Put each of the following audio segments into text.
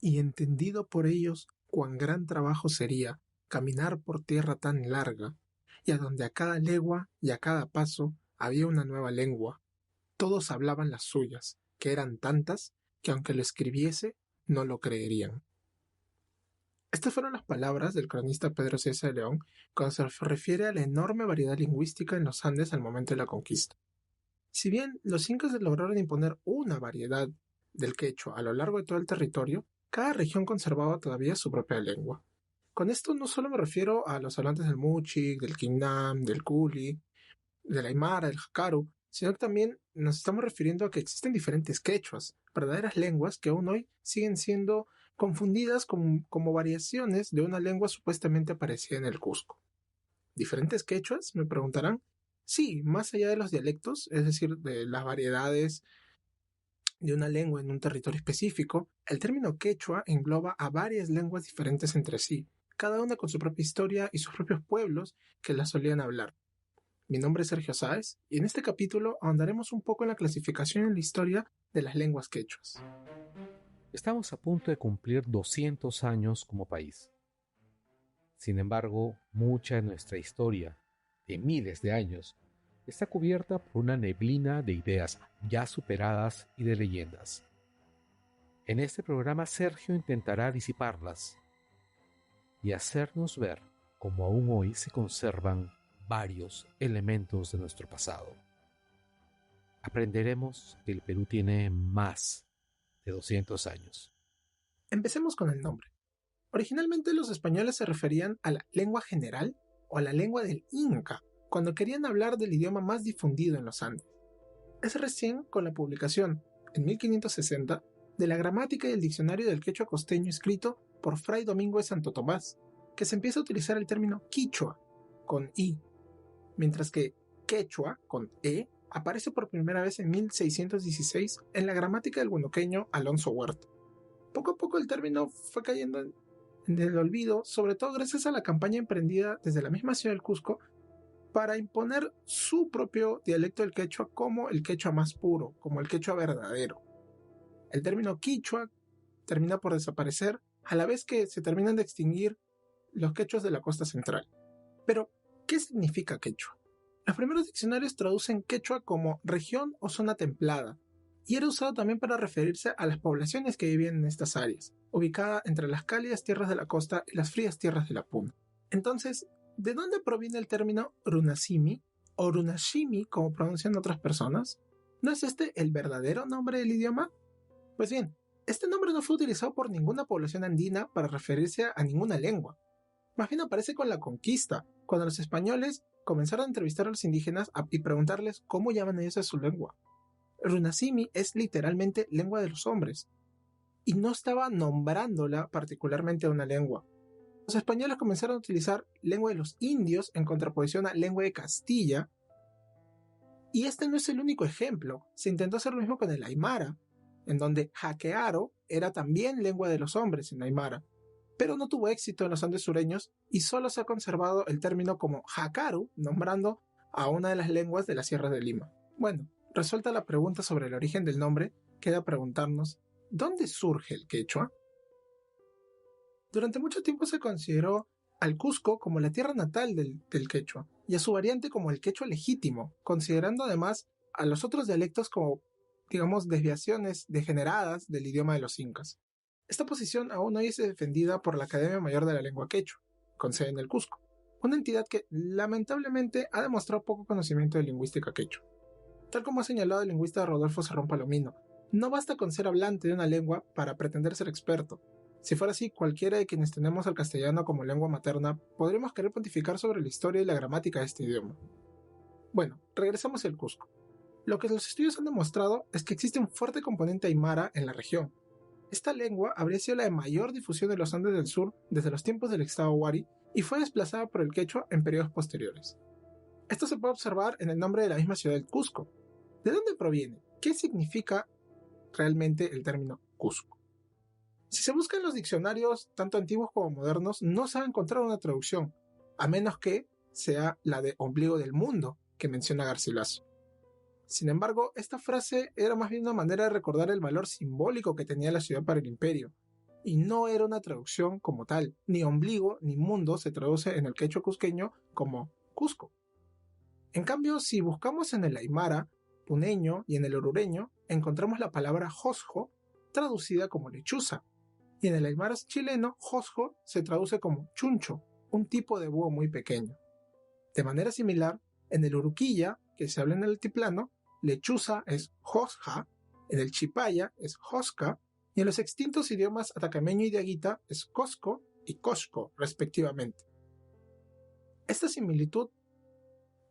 y entendido por ellos cuán gran trabajo sería caminar por tierra tan larga, y a donde a cada legua y a cada paso había una nueva lengua. Todos hablaban las suyas, que eran tantas que aunque lo escribiese, no lo creerían. Estas fueron las palabras del cronista Pedro Cieza de León cuando se refiere a la enorme variedad lingüística en los Andes al momento de la conquista. Si bien los incas lograron imponer una variedad del quechua a lo largo de todo el territorio, cada región conservaba todavía su propia lengua. Con esto no solo me refiero a los hablantes del Muchic, del Quinnam, del Culi, del Aymara, del Jacaru, sino que también nos estamos refiriendo a que existen diferentes quechuas, verdaderas lenguas que aún hoy siguen siendo confundidas como variaciones de una lengua supuestamente aparecida en el Cusco. ¿Diferentes quechuas? Me preguntarán. Sí, más allá de los dialectos, es decir, de las variedades de una lengua en un territorio específico, el término quechua engloba a varias lenguas diferentes entre sí, cada una con su propia historia y sus propios pueblos que la solían hablar. Mi nombre es Sergio Sáez y en este capítulo ahondaremos un poco en la clasificación y en la historia de las lenguas quechuas. Estamos a punto de cumplir 200 años como país. Sin embargo, mucha de nuestra historia, de miles de años, está cubierta por una neblina de ideas ya superadas y de leyendas. En este programa Sergio intentará disiparlas y hacernos ver cómo aún hoy se conservan varios elementos de nuestro pasado. Aprenderemos que el Perú tiene más de 200 años. Empecemos con el nombre. Originalmente los españoles se referían a la lengua general o a la lengua del Inca, cuando querían hablar del idioma más difundido en los Andes. Es recién con la publicación, en 1560, de la gramática y el diccionario del quechua costeño escrito por Fray Domingo de Santo Tomás, que se empieza a utilizar el término quichua, con i, mientras que quechua, con e, aparece por primera vez en 1616 en la gramática del huanuqueño Alonso Huerta. Poco a poco el término fue cayendo en el olvido, sobre todo gracias a la campaña emprendida desde la misma ciudad del Cusco para imponer su propio dialecto del quechua como el quechua más puro, como el quechua verdadero. El término quichua termina por desaparecer a la vez que se terminan de extinguir los quechuas de la costa central. Pero, ¿qué significa quechua? Los primeros diccionarios traducen quechua como región o zona templada, y era usado también para referirse a las poblaciones que vivían en estas áreas, ubicada entre las cálidas tierras de la costa y las frías tierras de la puna. Entonces, ¿de dónde proviene el término runasimi o runashimi como pronuncian otras personas? ¿No es este el verdadero nombre del idioma? Pues bien, este nombre no fue utilizado por ninguna población andina para referirse a ninguna lengua. Más bien aparece con la conquista, cuando los españoles comenzaron a entrevistar a los indígenas y preguntarles cómo llaman ellos a su lengua. Runasimi es literalmente lengua de los hombres, y no estaba nombrándola particularmente a una lengua. Los españoles comenzaron a utilizar lengua de los indios en contraposición a lengua de Castilla, y este no es el único ejemplo. Se intentó hacer lo mismo con el aymara, en donde jaquearo era también lengua de los hombres en aymara, pero no tuvo éxito en los Andes sureños y solo se ha conservado el término como jacaru, nombrando a una de las lenguas de la Sierra de Lima. Bueno, resuelta la pregunta sobre el origen del nombre, queda preguntarnos, ¿dónde surge el quechua? Durante mucho tiempo se consideró al Cusco como la tierra natal del quechua, y a su variante como el quechua legítimo, considerando además a los otros dialectos como, digamos, desviaciones degeneradas del idioma de los incas. Esta posición aún hoy es defendida por la Academia Mayor de la Lengua Quechua, con sede en el Cusco, una entidad que lamentablemente ha demostrado poco conocimiento de lingüística quechua. Tal como ha señalado el lingüista Rodolfo Serrón Palomino, no basta con ser hablante de una lengua para pretender ser experto. Si fuera así, cualquiera de quienes tenemos al castellano como lengua materna podríamos querer pontificar sobre la historia y la gramática de este idioma. Bueno, regresamos al Cusco. Lo que los estudios han demostrado es que existe un fuerte componente aymara en la región. Esta lengua habría sido la de mayor difusión en los Andes del Sur desde los tiempos del estado Huari y fue desplazada por el quechua en periodos posteriores. Esto se puede observar en el nombre de la misma ciudad del Cusco. ¿De dónde proviene? ¿Qué significa realmente el término Cusco? Si se busca en los diccionarios, tanto antiguos como modernos, no se va a encontrar una traducción, a menos que sea la de ombligo del mundo que menciona Garcilaso. Sin embargo, esta frase era más bien una manera de recordar el valor simbólico que tenía la ciudad para el imperio, y no era una traducción como tal. Ni ombligo ni mundo se traduce en el quechua cusqueño como Cusco. En cambio, si buscamos en el aymara, puneño y en el orureño, encontramos la palabra josjo traducida como lechuza. Y en el aymara chileno, josjo se traduce como chuncho, un tipo de búho muy pequeño. De manera similar, en el uruquilla, que se habla en el altiplano, lechuza es josja, en el chipaya es josca, y en los extintos idiomas atacameño y diaguita es cosco y cosco, respectivamente. Esta similitud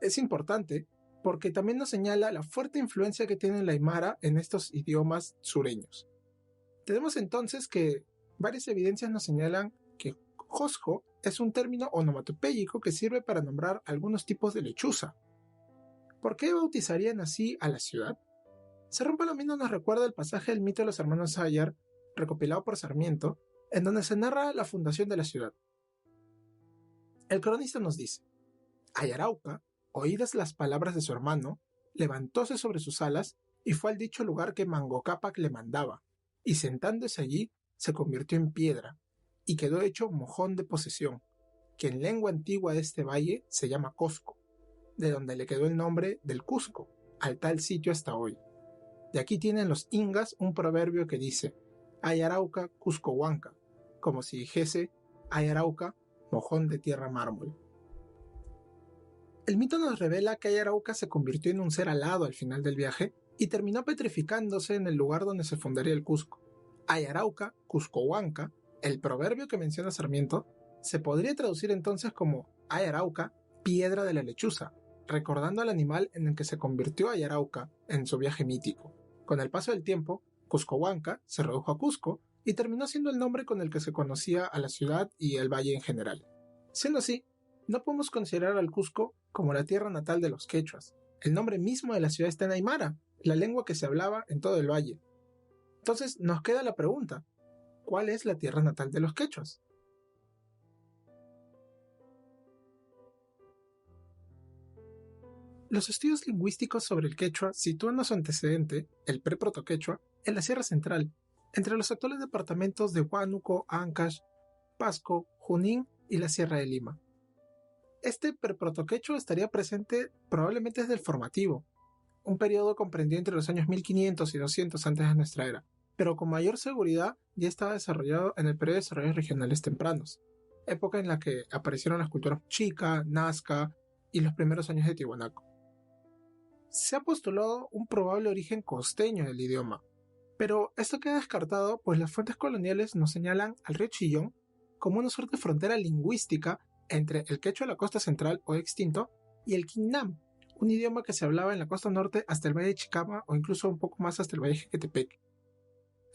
es importante porque también nos señala la fuerte influencia que tiene el aymara en estos idiomas sureños. Tenemos entonces que varias evidencias nos señalan que josjo es un término onomatopéyico que sirve para nombrar algunos tipos de lechuza. ¿Por qué bautizarían así a la ciudad? Cerrón Palomino nos recuerda el pasaje del mito de los hermanos Sayar, recopilado por Sarmiento, en donde se narra la fundación de la ciudad. El cronista nos dice: Ayarauca, oídas las palabras de su hermano, levantóse sobre sus alas y fue al dicho lugar que Mango Cápac le mandaba, y sentándose allí se convirtió en piedra, y quedó hecho mojón de posesión, que en lengua antigua de este valle se llama Cosco, de donde le quedó el nombre del Cusco, al tal sitio hasta hoy. De aquí tienen los ingas un proverbio que dice: Ayarauca, Cusco Huanca, como si dijese Ayarauca, mojón de tierra mármol. El mito nos revela que Ayarauca se convirtió en un ser alado al final del viaje y terminó petrificándose en el lugar donde se fundaría el Cusco. Ayarauca, Cusco Huanca, el proverbio que menciona Sarmiento, se podría traducir entonces como Ayarauca, piedra de la lechuza, recordando al animal en el que se convirtió Ayarauca en su viaje mítico. Con el paso del tiempo, Cusco Huanca se redujo a Cusco y terminó siendo el nombre con el que se conocía a la ciudad y el valle en general. Siendo así, no podemos considerar al Cusco como la tierra natal de los quechuas. El nombre mismo de la ciudad está en aymara, la lengua que se hablaba en todo el valle. Entonces nos queda la pregunta: ¿cuál es la tierra natal de los quechuas? Los estudios lingüísticos sobre el quechua sitúan a su antecedente, el pre-protoquechua, en la Sierra Central, entre los actuales departamentos de Huánuco, Ancash, Pasco, Junín y la Sierra de Lima. Este pre-protoquechua estaría presente probablemente desde el formativo, un periodo comprendido entre los años 1500 y 200 antes de nuestra era, pero con mayor seguridad ya estaba desarrollado en el periodo de desarrollos regionales tempranos, época en la que aparecieron las culturas chica, nazca y los primeros años de Tiwanaku. Se ha postulado un probable origen costeño del idioma, pero esto queda descartado pues las fuentes coloniales nos señalan al río Chillón como una suerte de frontera lingüística entre el quechua de la costa central o extinto y el Quinnam, un idioma que se hablaba en la costa norte hasta el valle de Chicama o incluso un poco más hasta el valle de Jequetepec.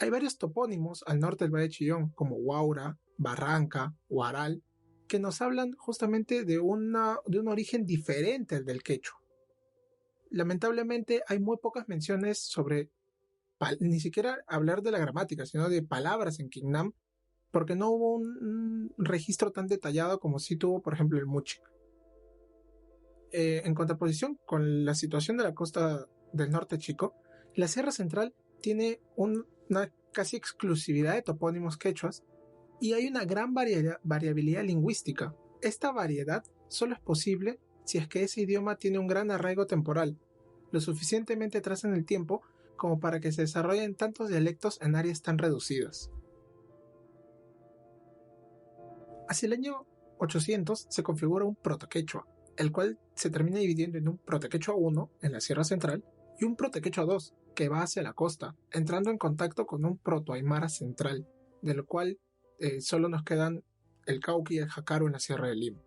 Hay varios topónimos al norte del valle de Chillón como Huaura, Barranca, Huaral, que nos hablan justamente de un origen diferente al del quechua. Lamentablemente hay muy pocas menciones sobre ni siquiera hablar de la gramática, sino de palabras en Quinnam, porque no hubo un registro tan detallado como sí tuvo, por ejemplo, el Muchic. En contraposición con la situación de la costa del norte chico, la Sierra Central tiene una casi exclusividad de topónimos quechuas y hay una gran variabilidad lingüística. Esta variedad solo es posible si es que ese idioma tiene un gran arraigo temporal, lo suficientemente atrás en el tiempo como para que se desarrollen tantos dialectos en áreas tan reducidas. Hacia el año 800 se configura un protoquechua, el cual se termina dividiendo en un protoquechua 1 en la Sierra Central y un protoquechua 2 que va hacia la costa, entrando en contacto con un protoaymara central, del cual solo nos quedan el Cauca y el Jácaro en la Sierra de Lima.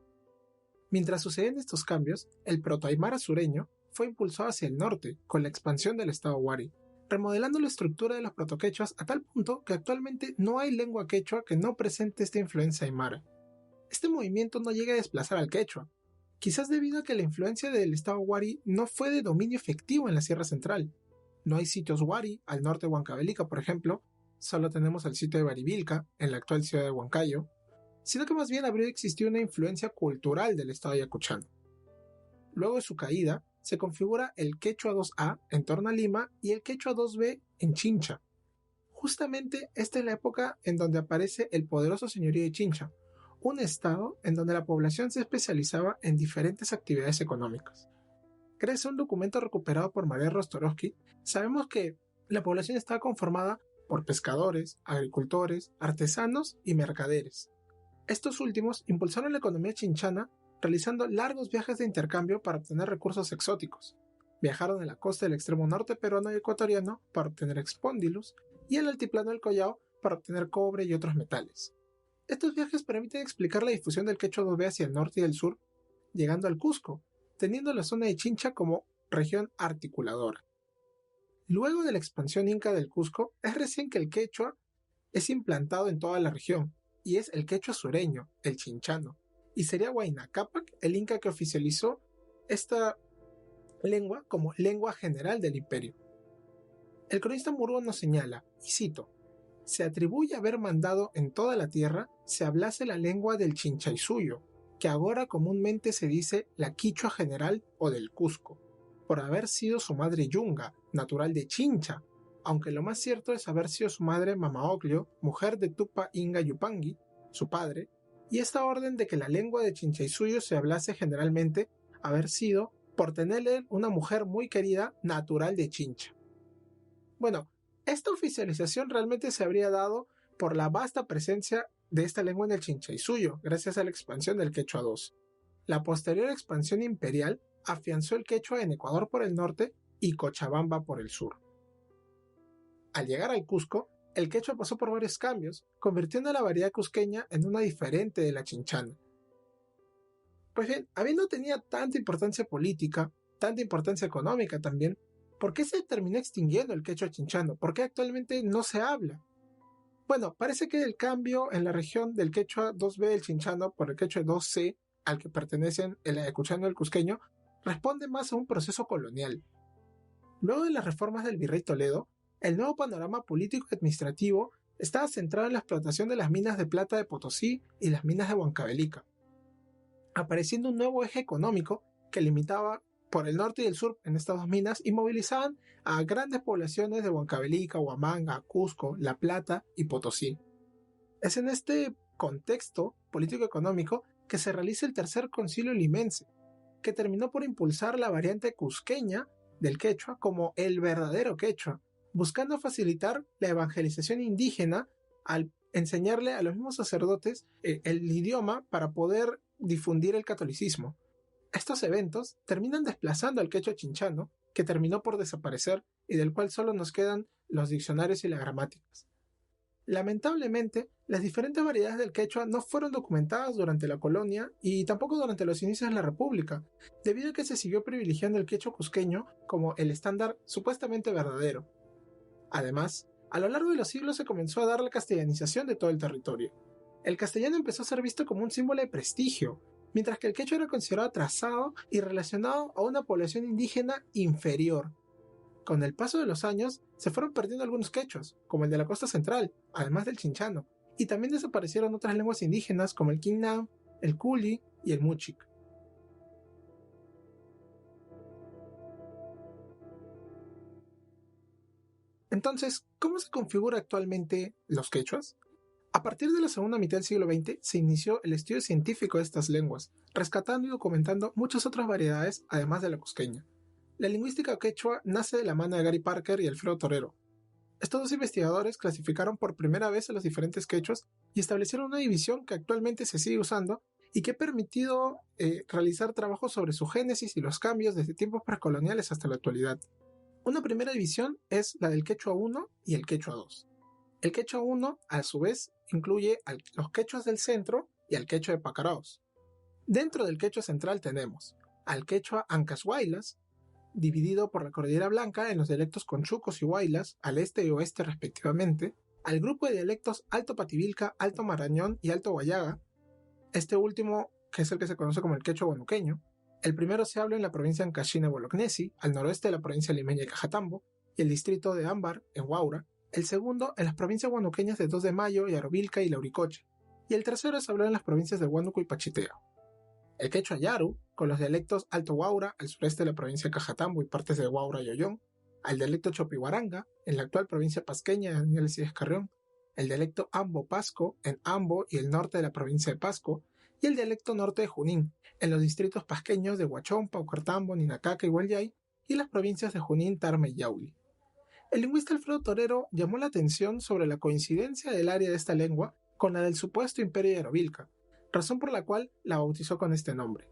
Mientras suceden estos cambios, el protoaymara sureño fue impulsado hacia el norte con la expansión del estado Wari, remodelando la estructura de los protoquechuas a tal punto que actualmente no hay lengua quechua que no presente esta influencia aymara. Este movimiento no llega a desplazar al quechua, quizás debido a que la influencia del estado Wari no fue de dominio efectivo en la Sierra Central. No hay sitios Wari al norte de Huancavelica, por ejemplo, solo tenemos el sitio de Barivilca, en la actual ciudad de Huancayo, sino que más bien habría existido una influencia cultural del estado ayacuchano. Luego de su caída, se configura el quechua 2A en torno a Lima y el quechua 2B en Chincha. Justamente esta es la época en donde aparece el poderoso señorío de Chincha, un estado en donde la población se especializaba en diferentes actividades económicas. Gracias a un documento recuperado por María Rostorowski, sabemos que la población estaba conformada por pescadores, agricultores, artesanos y mercaderes. Estos últimos impulsaron la economía chinchana realizando largos viajes de intercambio para obtener recursos exóticos. Viajaron a la costa del extremo norte peruano y ecuatoriano para obtener expóndilus y al altiplano del Collao para obtener cobre y otros metales. Estos viajes permiten explicar la difusión del quechua 2B hacia el norte y el sur, llegando al Cusco, teniendo la zona de Chincha como región articuladora. Luego de la expansión inca del Cusco, es recién que el quechua es implantado en toda la región, y es el quechua sureño, el chinchano, y sería Huayna Cápac el inca que oficializó esta lengua como lengua general del imperio. El cronista Murúa nos señala, y cito, se atribuye haber mandado en toda la tierra se hablase la lengua del Chinchaisuyo, que ahora comúnmente se dice la quichua general o del Cusco, por haber sido su madre Yunga, natural de Chincha, aunque lo más cierto es haber sido su madre Mamaoclio, mujer de Tupa Inga Yupanqui, su padre, y esta orden de que la lengua de Chinchaisuyo se hablase generalmente haber sido por tenerle una mujer muy querida natural de Chincha. Bueno, esta oficialización realmente se habría dado por la vasta presencia de esta lengua en el Chinchaisuyo, gracias a la expansión del quechua II. La posterior expansión imperial afianzó el quechua en Ecuador por el norte y Cochabamba por el sur. Al llegar al Cusco, el quechua pasó por varios cambios, convirtiendo a la variedad cusqueña en una diferente de la chinchana. Pues bien, habiendo tenido tanta importancia política, tanta importancia económica también, ¿por qué se terminó extinguiendo el quechua chinchano? ¿Por qué actualmente no se habla? Bueno, parece que el cambio en la región del quechua 2B del chinchano por el quechua 2C, al que pertenecen el ayacuchano y el cusqueño, responde más a un proceso colonial. Luego de las reformas del virrey Toledo, el nuevo panorama político y administrativo estaba centrado en la explotación de las minas de plata de Potosí y las minas de Huancavelica, apareciendo un nuevo eje económico que limitaba por el norte y el sur en estas dos minas y movilizaban a grandes poblaciones de Huancavelica, Huamanga, Cusco, La Plata y Potosí. Es en este contexto político-económico que se realiza el tercer concilio limense, que terminó por impulsar la variante cusqueña del quechua como el verdadero quechua, buscando facilitar la evangelización indígena al enseñarle a los mismos sacerdotes el idioma para poder difundir el catolicismo. Estos eventos terminan desplazando al quechua chinchano, que terminó por desaparecer y del cual solo nos quedan los diccionarios y las gramáticas. Lamentablemente, las diferentes variedades del quechua no fueron documentadas durante la colonia y tampoco durante los inicios de la República, debido a que se siguió privilegiando el quechua cusqueño como el estándar supuestamente verdadero. Además, a lo largo de los siglos se comenzó a dar la castellanización de todo el territorio. El castellano empezó a ser visto como un símbolo de prestigio, mientras que el quechua era considerado atrasado y relacionado a una población indígena inferior. Con el paso de los años, se fueron perdiendo algunos quechuas, como el de la costa central, además del chinchano, y también desaparecieron otras lenguas indígenas como el quinam, el culi y el muchic. Entonces, ¿cómo se configura actualmente los quechuas? A partir de la segunda mitad del siglo XX se inició el estudio científico de estas lenguas, rescatando y documentando muchas otras variedades además de la cusqueña. La lingüística quechua nace de la mano de Gary Parker y Alfredo Torero. Estos dos investigadores clasificaron por primera vez a los diferentes quechuas y establecieron una división que actualmente se sigue usando y que ha permitido realizar trabajos sobre su génesis y los cambios desde tiempos precoloniales hasta la actualidad. Una primera división es la del quechua 1 y el quechua 2. El quechua 1, a su vez, incluye a los quechuas del centro y al quechua de Pacaraos. Dentro del quechua central tenemos al quechua Ancas Huaylas, dividido por la Cordillera Blanca en los dialectos conchucos y huaylas, al este y oeste respectivamente, al grupo de dialectos Alto Pativilca, Alto Marañón y Alto Guayaga, este último que es el que se conoce como el quechua huanuqueño. El primero se habla en la provincia Ancaxina Bolognesi, al noroeste de la provincia limeña de Cajatambo, y el distrito de Ámbar, en Huaura. El segundo en las provincias huanuqueñas de 2 de Mayo, Yarovilca y Lauricocha, y el tercero es hablado en las provincias de Huánuco y Pachiteo. El quechua yaru, con los dialectos Alto Huaura, al sureste de la provincia de Cajatambo y partes de Huaura y Ollón, al dialecto chopihuaranga, en la actual provincia pasqueña de Alcides Carrión, el dialecto ambo-pasco, en Ambo y el norte de la provincia de Pasco, y el dialecto norte de Junín, en los distritos pasqueños de Huachón, Paucartambo, Ninacaca y Huallay, y las provincias de Junín, Tarma y Yauli. El lingüista Alfredo Torero llamó la atención sobre la coincidencia del área de esta lengua con la del supuesto imperio Yarovilca, razón por la cual la bautizó con este nombre.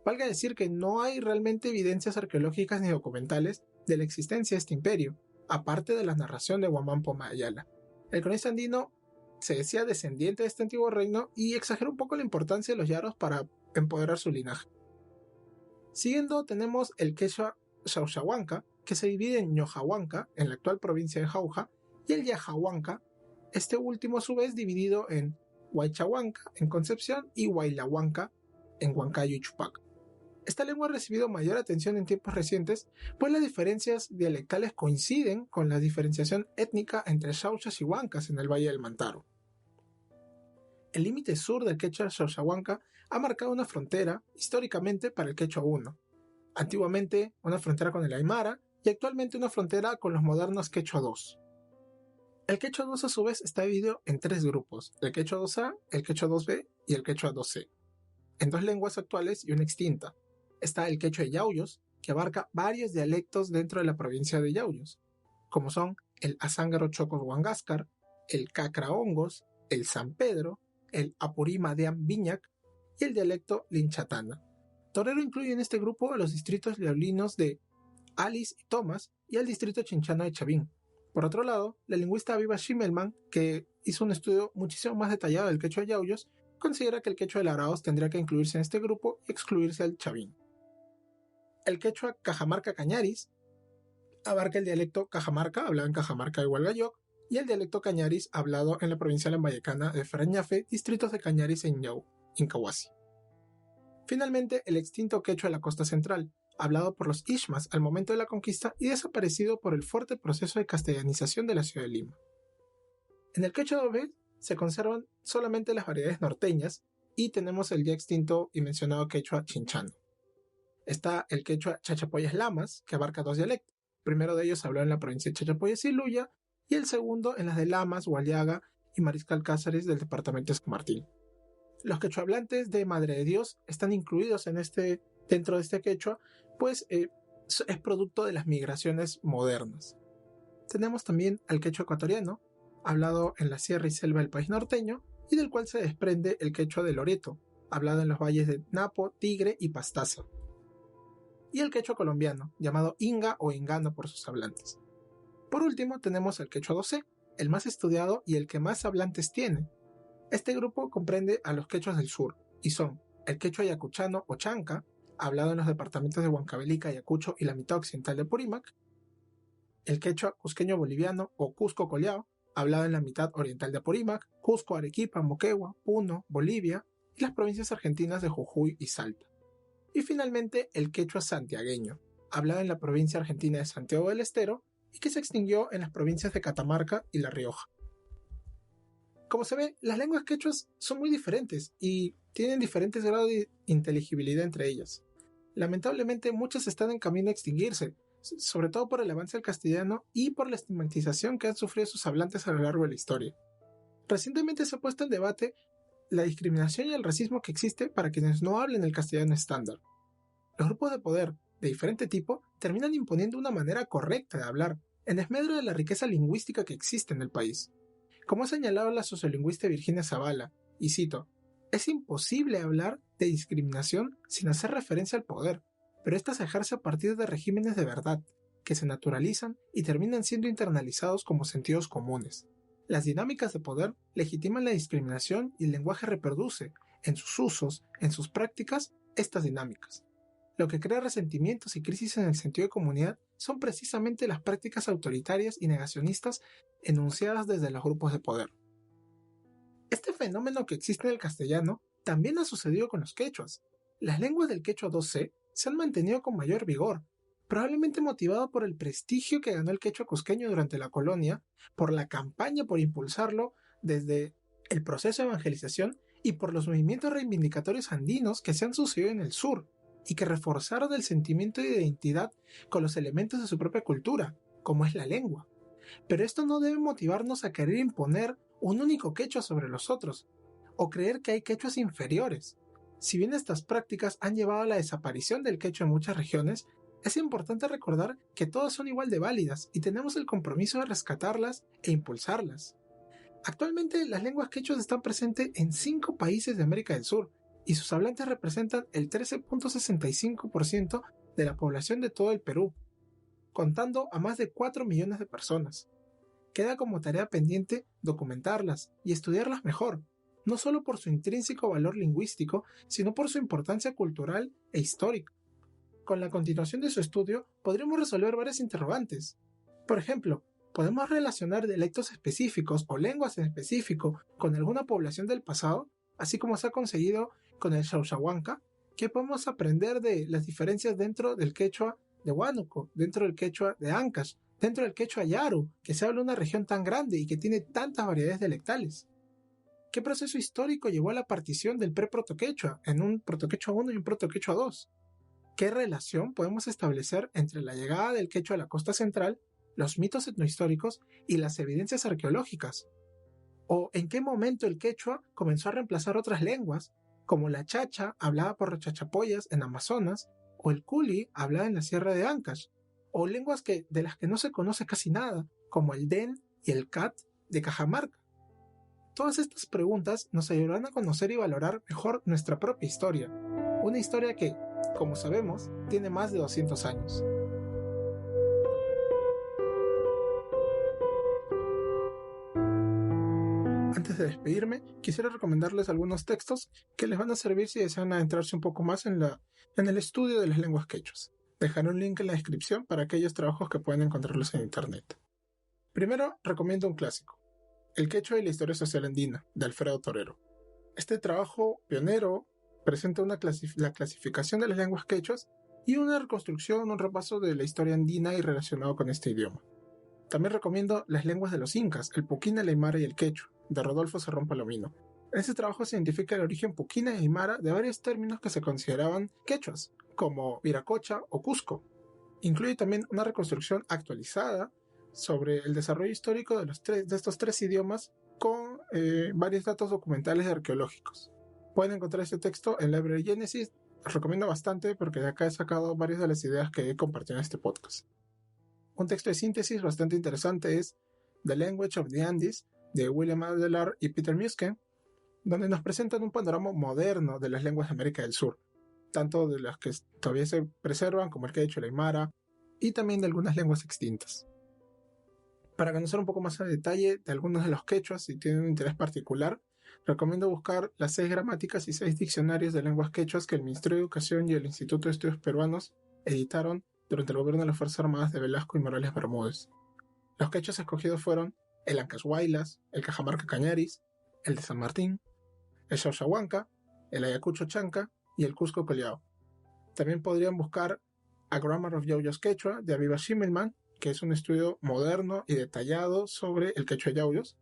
Valga decir que no hay realmente evidencias arqueológicas ni documentales de la existencia de este imperio, aparte de la narración de Guamán Poma Ayala. El cronista andino se decía descendiente de este antiguo reino y exageró un poco la importancia de los yaros para empoderar su linaje. Siguiendo tenemos el quechua Xauxahuanca, que se divide en Ñojahuanca, en la actual provincia de Jauja, y el Yajahuanca, este último a su vez dividido en Huaychahuanca, en Concepción, y Huaylahuanca, en Huancayo y Chupaca. Esta lengua ha recibido mayor atención en tiempos recientes, pues las diferencias dialectales coinciden con la diferenciación étnica entre xauchas y huancas en el Valle del Mantaro. El límite sur del quechua Xauxahuanca ha marcado una frontera, históricamente, para el quechua 1, antiguamente una frontera con el aymara y actualmente una frontera con los modernos quechua 2. El quechua 2 a su vez está dividido en tres grupos, el quechua 2A, el quechua 2B y el quechua 2C, en dos lenguas actuales y una extinta. Está el quechua de Yauyos, que abarca varios dialectos dentro de la provincia de Yauyos, como son el azángaro chocos huangascar, el cacraongos, el San Pedro, el apurima de Viñac y el dialecto linchatana. Torero incluye en este grupo a los distritos leolinos de Alice y Thomas y al distrito chinchano de Chavín. Por otro lado, la lingüista Aviva Schimmelmann, que hizo un estudio muchísimo más detallado del quechua de Yauyos, considera que el quechua de Laraos tendría que incluirse en este grupo y excluirse al Chavín. El quechua Cajamarca Cañaris abarca el dialecto Cajamarca, hablado en Cajamarca y Hualgayoc, y el dialecto Cañaris, hablado en la provincia lambayecana de Farañafe, distritos de Cañaris e Incahuasi. Finalmente, el extinto quechua de la costa central, hablado por los Ishmas al momento de la conquista y desaparecido por el fuerte proceso de castellanización de la ciudad de Lima. En el quechua 2B se conservan solamente las variedades norteñas y tenemos el ya extinto y mencionado quechua chinchano. Está el quechua Chachapoyas Lamas, que abarca dos dialectos. El primero de ellos hablado en la provincia de Chachapoyas y Luya, y el segundo en las de Lamas, Hualiaga y Mariscal Cáceres del departamento de San Martín. Los quechuahablantes de Madre de Dios están incluidos dentro de este quechua, pues es producto de las migraciones modernas. Tenemos también al quechua ecuatoriano, hablado en la sierra y selva del país norteño, y del cual se desprende el quechua de Loreto, hablado en los valles de Napo, Tigre y Pastaza. Y el quechua colombiano, llamado Inga o Ingano por sus hablantes. Por último tenemos el quechua 2C, el más estudiado y el que más hablantes tiene. Este grupo comprende a los quechuas del sur, y son el quechua yacuchano o chanca, hablado en los departamentos de Huancavelica, Ayacucho y la mitad occidental de Apurímac, el quechua cusqueño boliviano o Cusco Collao, hablado en la mitad oriental de Apurímac, Cusco, Arequipa, Moquegua, Puno, Bolivia y las provincias argentinas de Jujuy y Salta. Y finalmente el quechua santiagueño, hablado en la provincia argentina de Santiago del Estero y que se extinguió en las provincias de Catamarca y La Rioja. Como se ve, las lenguas quechuas son muy diferentes y tienen diferentes grados de inteligibilidad entre ellas. Lamentablemente muchas están en camino a extinguirse, sobre todo por el avance del castellano y por la estigmatización que han sufrido sus hablantes a lo largo de la historia. Recientemente se ha puesto en debate la discriminación y el racismo que existe para quienes no hablen el castellano estándar. Los grupos de poder de diferente tipo terminan imponiendo una manera correcta de hablar, en desmedro de la riqueza lingüística que existe en el país. Como ha señalado la sociolingüista Virginia Zavala, y cito, es imposible hablar de discriminación sin hacer referencia al poder, pero ésta se ejerce a partir de regímenes de verdad, que se naturalizan y terminan siendo internalizados como sentidos comunes. Las dinámicas de poder legitiman la discriminación y el lenguaje reproduce, en sus usos, en sus prácticas, estas dinámicas. Lo que crea resentimientos y crisis en el sentido de comunidad son precisamente las prácticas autoritarias y negacionistas enunciadas desde los grupos de poder. Este fenómeno que existe en el castellano también ha sucedido con los quechuas. Las lenguas del quechua 2C se han mantenido con mayor vigor, probablemente motivado por el prestigio que ganó el quechua cusqueño durante la colonia, por la campaña por impulsarlo desde el proceso de evangelización y por los movimientos reivindicatorios andinos que se han sucedido en el sur y que reforzaron el sentimiento de identidad con los elementos de su propia cultura, como es la lengua. Pero esto no debe motivarnos a querer imponer un único quechua sobre los otros, o creer que hay quechuas inferiores. Si bien estas prácticas han llevado a la desaparición del quechua en muchas regiones, es importante recordar que todas son igual de válidas y tenemos el compromiso de rescatarlas e impulsarlas. Actualmente las lenguas quechuas están presentes en 5 países de América del Sur y sus hablantes representan el 13.65% de la población de todo el Perú, contando a más de 4 millones de personas. Queda como tarea pendiente documentarlas y estudiarlas mejor, no solo por su intrínseco valor lingüístico, sino por su importancia cultural e histórica. Con la continuación de su estudio, podremos resolver varias interrogantes. Por ejemplo, ¿podemos relacionar dialectos específicos o lenguas en específico con alguna población del pasado, así como se ha conseguido con el Xauxahuanca? ¿Qué podemos aprender de las diferencias dentro del quechua de Huánuco, dentro del quechua de Ancash, dentro del quechua yaru, que se habla en una región tan grande y que tiene tantas variedades dialectales? ¿Qué proceso histórico llevó a la partición del pre-protoquechua en un protoquechua 1 y un protoquechua 2? ¿Qué relación podemos establecer entre la llegada del quechua a la costa central, los mitos etnohistóricos y las evidencias arqueológicas? ¿O en qué momento el quechua comenzó a reemplazar otras lenguas, como la chacha, hablada por los chachapoyas en Amazonas, o el culi, hablada en la Sierra de Ancash, o lenguas de las que no se conoce casi nada, como el den y el cat de Cajamarca? Todas estas preguntas nos ayudarán a conocer y valorar mejor nuestra propia historia, una historia que, como sabemos, tiene más de 200 años. Antes de despedirme, quisiera recomendarles algunos textos que les van a servir si desean adentrarse un poco más en el estudio de las lenguas quechuas. Dejaré un link en la descripción para aquellos trabajos que pueden encontrarlos en internet. Primero, recomiendo un clásico, El quechua y la historia social andina, de Alfredo Torero. Este trabajo pionero presenta la clasificación de las lenguas quechuas y una reconstrucción, un repaso de la historia andina y relacionado con este idioma. También recomiendo Las lenguas de los incas, el puquina, el aymara y el quechua, de Rodolfo Cerrón Palomino. En este trabajo se identifica el origen puquina y aymara de varios términos que se consideraban quechuas, como Viracocha o Cusco. Incluye también una reconstrucción actualizada sobre el desarrollo histórico de estos tres idiomas con varios datos documentales y arqueológicos. Pueden encontrar este texto en Library Genesis. Os recomiendo bastante porque de acá he sacado varias de las ideas que he compartido en este podcast. Un texto de síntesis bastante interesante es The Language of the Andes, de William Adler y Peter Muske, donde nos presentan un panorama moderno de las lenguas de América del Sur, tanto de las que todavía se preservan como el quechua, el aymara, y también de algunas lenguas extintas. Para conocer un poco más a detalle de algunos de los quechuas, si tienen un interés particular, recomiendo buscar las 6 gramáticas y 6 diccionarios de lenguas quechuas que el Ministerio de Educación y el Instituto de Estudios Peruanos editaron durante el gobierno de las Fuerzas Armadas de Velasco y Morales Bermúdez. Los quechuas escogidos fueron el Ancash Huaylas, el Cajamarca Cañaris, el de San Martín, el Xauxahuanca, el Ayacucho Chanca y el Cusco Collao. También podrían buscar A Grammar of Yauyos Quechua de Aviva Schimmelmann, que es un estudio moderno y detallado sobre el quechua yauyos,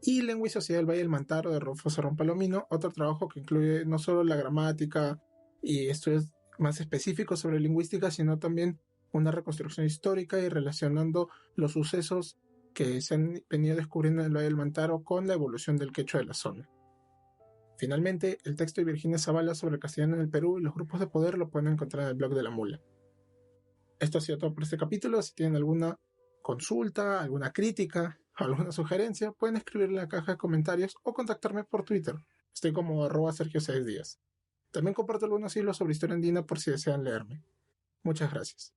y Lengua y Sociedad del Valle del Mantaro de Rodolfo Cerrón Palomino, otro trabajo que incluye no solo la gramática y estudios más específicos sobre lingüística, sino también una reconstrucción histórica y relacionando los sucesos que se han venido descubriendo en el Valle del Mantaro con la evolución del quechua de la zona. Finalmente, el texto de Virginia Zavala sobre el castellano en el Perú y los grupos de poder lo pueden encontrar en el blog de La Mula. Esto ha sido todo por este capítulo. Si tienen alguna consulta, alguna crítica o alguna sugerencia, pueden escribir en la caja de comentarios o contactarme por Twitter. Estoy como @Sergio6díaz. También comparto algunos hilos sobre historia andina por si desean leerme. Muchas gracias.